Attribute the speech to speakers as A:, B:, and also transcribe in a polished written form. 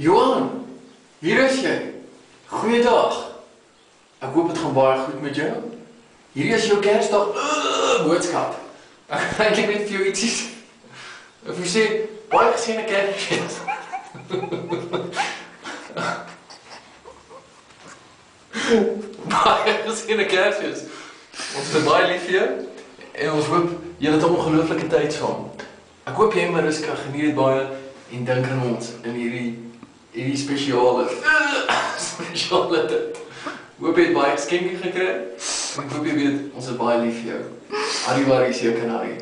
A: Johan, hier is jy. Goeiedag. Ek hoop dit gaan baie goed met jou. Hierdie is jou Kersdag boodskap. Ek gaan eintlik net vir jou ietsie sê. Ek wil sê, baie geseënde Kersfees. Baie geseënde Kersfees. Ons is baie lief vir jou en ons hoop jy het 'n ongelooflike tyd saam. Ek hoop jy en Mariska geniet dit baie en dink aan ons in hierdie spesiale tyd. Hoop jy het baie geskenke gekry. Ek hoop jy weet ons is baie lief vir jou. Arrivederci, jou kanarie.